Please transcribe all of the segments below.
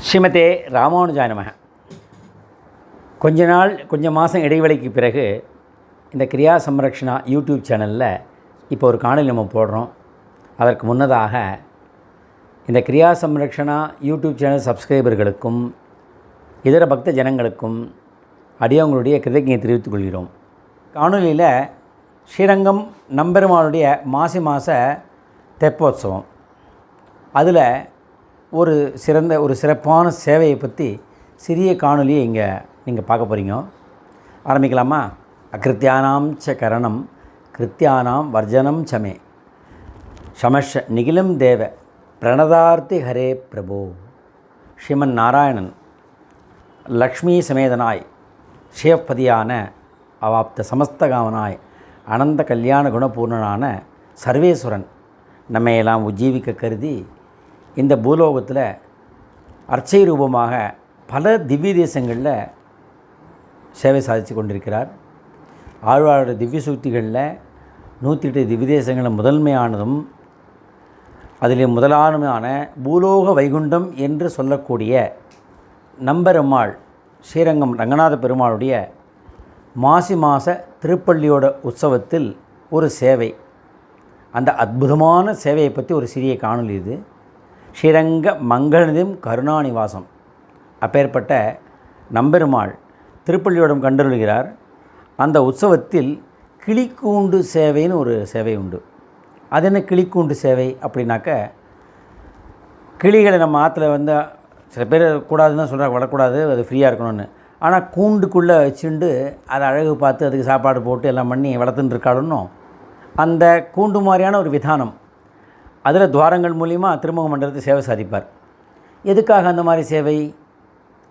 ஸ்ரீமதே ராமானுஜாய நமஹ. கொஞ்ச மாதம் இடைவெளிக்கு பிறகு இந்த கிரியா சம்ரக்ஷணா யூடியூப் சேனலில் இப்போ ஒரு காணொளி நம்ம போடுறோம். அதற்கு முன்னதாக இந்த கிரியா சம்ரக்ஷணா யூடியூப் சேனல் சப்ஸ்கிரைபர்களுக்கும் இதர பக்த ஜனங்களுக்கும் அடியவங்களுடைய கிருதಜ್ಞை தெரிவித்துக் கொள்கிறோம். காணொலியில் ஸ்ரீரங்கம் நம்பெருமாளுடைய மாசி மாத தெப்போத்சவம், அதில் ஒரு சிறப்பான சேவையை பற்றி சிறிய காணொலியை இங்கே நீங்கள் பார்க்க போகிறீங்க. ஆரம்பிக்கலாமா? அகிருத்தியானாம் ச கரணம் கிருத்தியானாம் வர்ஜனம் சமே சமஷ நிகிலம் தேவ பிரணதார்த்தி ஹரே பிரபு. ஸ்ரீமன் நாராயணன் லக்ஷ்மி சமேதனாய் ஸ்ரீயப்பதியான அவாப்த சமஸ்தகாவனாய் அனந்த கல்யாண குணபூர்ணனான சர்வேஸ்வரன் நம்மையெல்லாம் உஜ்ஜீவிக்க கருதி இந்த பூலோகத்தில் அர்ச்சை ரூபமாக பல திவ்ய தேசங்களில் சேவை சாதித்து கொண்டிருக்கிறார். ஆழ்வாரோட திவ்ய சூக்திகளில் 108 திவ்ய தேசங்களில் முதன்மையானதும் அதில் முதலானமான பூலோக வைகுண்டம் என்று சொல்லக்கூடிய நம்பெருமாள் ஸ்ரீரங்கம் ரங்கநாத பெருமாளுடைய மாசி மாத திருப்பள்ளியோட உற்சவத்தில் ஒரு சேவை, அந்த அற்புதமான சேவையை பற்றி ஒரு சிறிய காணொலி இது. ஸ்ரீரங்க மங்களநிதிம் கருணாநிவாசம் அப்பேற்பட்ட நம்பெருமாள் திருப்பள்ளியோடம் கண்டருளுகிறார். அந்த உற்சவத்தில் கிளிக்கூண்டு சேவைன்னு ஒரு சேவை உண்டு. அது என்ன கிளிக்கூண்டு சேவை அப்படின்னாக்க, கிளிகளை நம்ம ஆற்றுல சில பேர் கூடாதுன்னு தான் சொல்கிறாங்க, வளரக்கூடாது, அது ஃப்ரீயாக இருக்கணும்னு. ஆனால் கூண்டுக்குள்ளே வச்சுண்டு அதை அழகு பார்த்து அதுக்கு சாப்பாடு போட்டு எல்லாம் பண்ணி வளர்த்துன்னு இருக்காளுன்னும் அந்த கூண்டு மாதிரியான ஒரு விதானம். அதில் துவாரங்கள் மூலிமா திருமுக மண்டலத்தை சேவை சாதிப்பார். எதுக்காக அந்த மாதிரி சேவை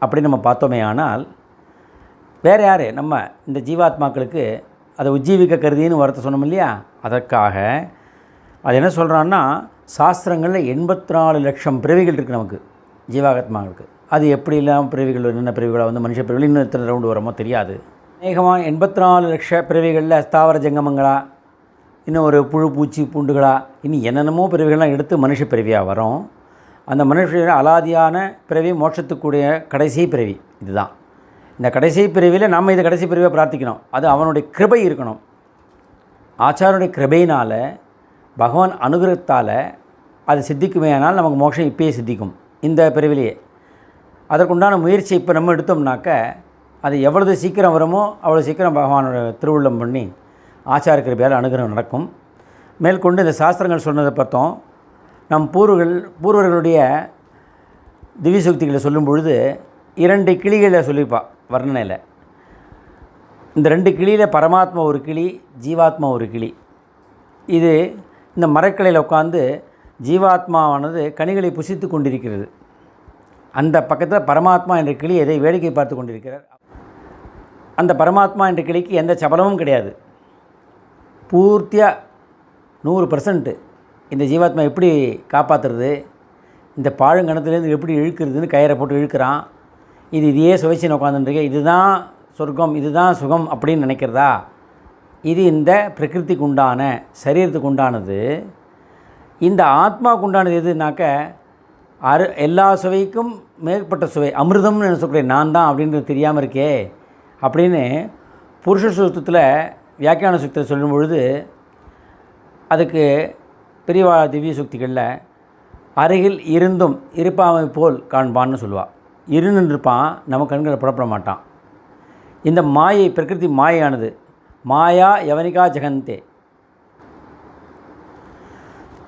அப்படின்னு நம்ம பார்த்தோமே ஆனால், வேறு யார், நம்ம இந்த ஜீவாத்மாக்களுக்கு அதை உஜ்ஜீவிக்க கருதின்னு வரத்தை சொன்னோம் இல்லையா, அதற்காக அது என்ன சொல்கிறான்னா, சாஸ்திரங்களில் 84 லட்சம் பிறவிகள் இருக்குது நமக்கு ஜீவாத்மாக்களுக்கு. அது எப்படி இல்லாமல் பிறவிகள், என்னென்ன பிறவிகளாக மனுஷ பிறவிகள் இன்னும் எத்தனை ரவுண்டு வரமோ தெரியாது. அநேகமாக 84 லட்ச பிறவிகளில் ஸ்தாவர ஜங்கமங்களா, இன்னும் ஒரு புழு பூச்சி பூண்டுகளா, இன்னும் என்னென்னமோ பிறவிகள்லாம் எடுத்து மனுஷ பிறவியாக வரும். அந்த மனுஷ அலாதியான பிறவி மோட்சத்துக்குரிய கடைசி பிறவி இதுதான். இந்த கடைசி பிறவியில் நம்ம இதை கடைசி பிறவியாக பிரார்த்திக்கணும். அது அவனுடைய கிருபை இருக்கணும். ஆச்சாரனுடைய கிருபையினால், பகவான் அனுகிரகத்தால் அது சித்திக்குமே. ஆனால் நமக்கு மோட்சம் இப்பயே சித்திக்கும் இந்த பிறவிலேயே. அதற்குண்டான முயற்சி இப்போ நம்ம எடுத்தோம்னாக்க அது எவ்வளவு சீக்கிரம் வருமோ அவ்வளோ சீக்கிரம் பகவானோட திருவுள்ளம் பண்ணி ஆச்சார கிருபையால் அனுகிரகம் நடக்கும். மேற்கொண்டு இந்த சாஸ்திரங்கள் சொன்னதை பார்த்தோம். நம் பூர்வர்களுடைய திவ்ய சக்திகளை சொல்லும் பொழுது 2 கிளிகளை சொல்லியிருப்பா வர்ணனையில். இந்த 2 கிளியில் பரமாத்மா ஒரு கிளி, ஜீவாத்மா ஒரு கிளி. இது இந்த மரக்கிளையில் உட்காந்து ஜீவாத்மாவானது கனிகளை புசித்து கொண்டிருக்கிறது. அந்த பக்கத்தில் பரமாத்மா என்ற கிளி எதை வேடிக்கை பார்த்து கொண்டிருக்கிறார். அந்த பரமாத்மா என்ற கிளிக்கு எந்த சபலமும் கிடையாது. பூர்த்தியாக 100% இந்த ஜீவாத்மா எப்படி காப்பாற்றுறது, இந்த பாழுங்கணத்துலேருந்து எப்படி இழுக்கிறதுன்னு கயிறை போட்டு இழுக்கிறான். இதையே சுவைச்சின்னு உட்காந்துருக்கு. இதுதான் சொர்க்கம், இதுதான் சுகம் அப்படின்னு நினைக்கிறதா? இது இந்த பிரகிருதிக்கு உண்டான சரீரத்துக்கு உண்டானது. இந்த ஆத்மாவுக்கு உண்டானது எதுனாக்க, எல்லா சுவைக்கும் மேற்பட்ட சுவை அமிர்தம்னு நினைச்சக்கூடிய நான் தான் அப்படின்றது தெரியாமல் இருக்கே அப்படின்னு புருஷ சூத்திரத்தில் வியாக்கியான சுக்தியில் சொல்லும் பொழுது, அதுக்கு பெரியவா திவ்ய சுக்திகளில் அருகில் இருந்தும் இருப்பாமை போல் காண்பான்னு சொல்லுவாள். இருந்துருப்பான், நம்ம கண்களை புறப்பட மாட்டான். இந்த மாயை, பிரகிருதி மாயானது, மாயா யவனிகா ஜெகந்தே.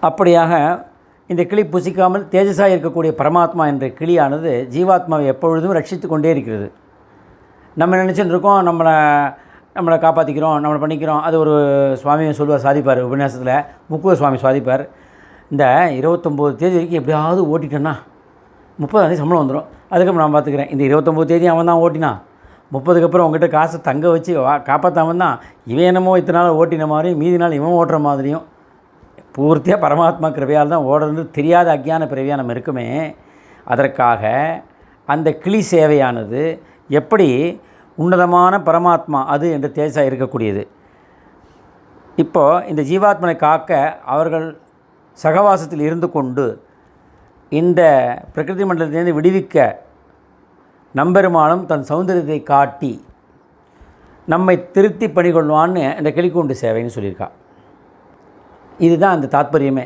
அப்படியாக இந்த கிளி புசிக்காமல் தேஜஸாக இருக்கக்கூடிய பரமாத்மா என்ற கிளியானது ஜீவாத்மாவை எப்பொழுதும் ரட்சித்து கொண்டே இருக்கிறது. நம்ம நினச்சிட்டு இருக்கோம் நம்மளை காப்பாற்றிக்கிறோம், நம்மளை பண்ணிக்கிறோம். அது ஒரு சுவாமி சொல்லுவார், சாதிப்பார் உபன்யாசத்தில், முக்குவ சுவாமி சாதிப்பார். இந்த 29 தேதி வரைக்கும் எப்படியாவது ஓட்டிட்டேன்னா 30ஆம் தேதி சம்பளம் வந்துடும், அதுக்கப்புறம் நான் பார்த்துக்கிறேன். இந்த 29 தேதி அவன் தான் ஓட்டினான், 30க்கு அப்புறம் அவங்ககிட்ட காசை தங்க வச்சு காப்பாற்றாமல் தான் இவன் என்னமோ இத்தனை நாள் ஓட்டின மாதிரியும் மீதி நாள் இவன் ஓட்டுற மாதிரியும் பூர்த்தியாக பரமாத்மா கிருபையால் தான் ஓடுறது தெரியாத அக்ஞான பிறவியாக நம்ம இருக்குமே. அதற்காக அந்த கிளி சேவையானது எப்படி உன்னதமான பரமாத்மா அது என்ற தேஜஸாக இருக்கக்கூடியது. இப்போது இந்த ஜீவாத்மனை காக்க அவர்கள் சகவாசத்தில் இருந்து கொண்டு இந்த பிரகிருதி மண்டலத்திலேருந்து விடுவிக்க நம்பெருமானும் தன் சௌந்தரியத்தை காட்டி நம்மை திருத்தி பணிகொள்வான்னு இந்த கிளிக்கூண்டு சேவைன்னு சொல்லியிருக்கா. இதுதான் அந்த தாத்பரியமே.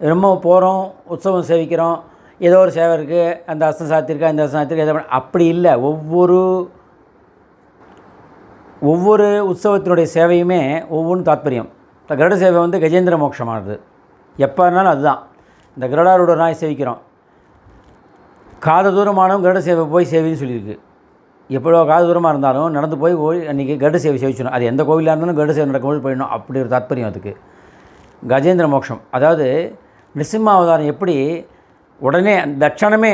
ரொம்ப போகிறோம், உற்சவம் சேவிக்கிறோம், ஏதோ ஒரு சேவை இருக்குது, அந்த அஸ்தம் சாத்திருக்கா, இந்த அஸ்தம் சாத்திருக்கா, எதை அப்படி இல்லை. ஒவ்வொரு உற்சவத்தினுடைய சேவையுமே ஒவ்வொன்றும் தாத்பரியம். இந்த கருட சேவை வந்து கஜேந்திர மோட்சமானது. எப்போ இருந்தாலும் அதுதான். இந்த கருடாரோட நாய் சேவிக்கிறோம், காத தூரமானவங்க கருட சேவை போய் சேவைன்னு சொல்லியிருக்கு. எப்போ காது தூரமாக இருந்தாலும் நடந்து போய் அன்றைக்கி கருட சேவை சேவிச்சிடணும். அது எந்த கோவிலாக இருந்தாலும் கருட சேவை நடக்கும்போது போயிடணும். அப்படி ஒரு தாத்பரியம் அதுக்கு. கஜேந்திர மோட்சம், அதாவது நிருசிம்ம அவதாரம் எப்படி உடனே தட்சணமே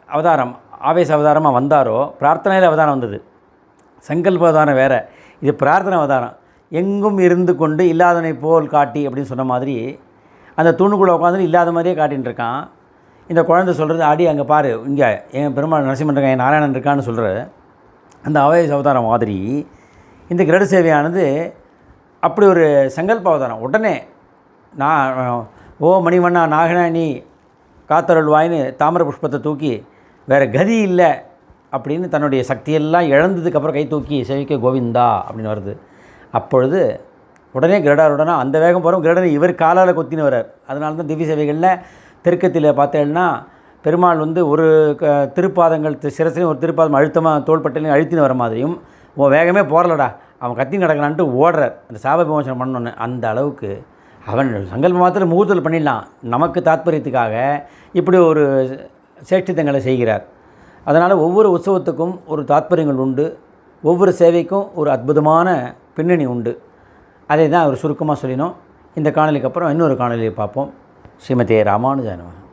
அவதாரம், ஆவேச அவதாரமாக வந்தாரோ, பிரார்த்தனையில் அவதாரம் வந்தது. சங்கல்ப அவதாரம் வேறு, இது பிரார்த்தனை அவதாரம். எங்கும் இருந்து கொண்டு இல்லாதனை போல் காட்டி அப்படின்னு சொன்ன மாதிரி அந்த தூணுக்குள்ளே உட்காந்து இல்லாத மாதிரியே காட்டின்னு இருக்கான். இந்த குழந்தை சொல்கிறது, அடி அங்கே பாரு, இங்கே என் பெருமாள் நரசிம்மன் இருக்கான், என் நாராயணன் இருக்கான்னு சொல்கிற அந்த ஆவேச அவதாரம் மாதிரி இந்த கருட சேவையானது அப்படி ஒரு சங்கல்ப அவதாரம். உடனே ஓ மணிவண்ணா நாகனா நீ காத்தருள்வாயின்னு தாமர புஷ்பத்தை தூக்கி வேறு கதி இல்லை அப்படின்னு தன்னுடைய சக்தியெல்லாம் இழந்ததுக்கப்புறம் கை தூக்கி சேவிக்க கோவிந்தா அப்படின்னு வருது. அப்பொழுது உடனே கருடாருடனா அந்த வேகம் போகிறோம். கருடனை இவர் காலால் கொத்தின்னு வர்றார். அதனால தான் திவ்ய சேவைகளில் தெற்கத்தில் பார்த்தேன்னா பெருமாள் வந்து ஒரு திருப்பாதங்கள் சிரசிலையும் ஒரு திருப்பாதம் அழுத்தமாக தோள்பட்டையிலையும் அழுத்தின்னு வர மாதிரியும், உன் வேகமே போகலடா அவன் கத்தி நடக்கிறான்ட்டு ஓடுறார் அந்த சாப விமோசனம் பண்ணணுன்னு. அந்த அளவுக்கு அவன் சங்கல்ப மாத்திரம் முகூர்த்தத்தில் பண்ணிடலாம். நமக்கு தாத்பரியத்துக்காக இப்படி ஒரு சேஷ்டித்தங்களை செய்கிறார். அதனால் ஒவ்வொரு உற்சவத்துக்கும் ஒரு தாத்பரியங்கள் உண்டு, ஒவ்வொரு சேவைக்கும் ஒரு அற்புதமான பின்னணி உண்டு. அதை தான் அவர் சுருக்கமாக சொல்லினோம். இந்த காணொலிக்கு அப்புறம் இன்னொரு காணொலியை பார்ப்போம். ஸ்ரீமதே ராமானுஜாய நமः.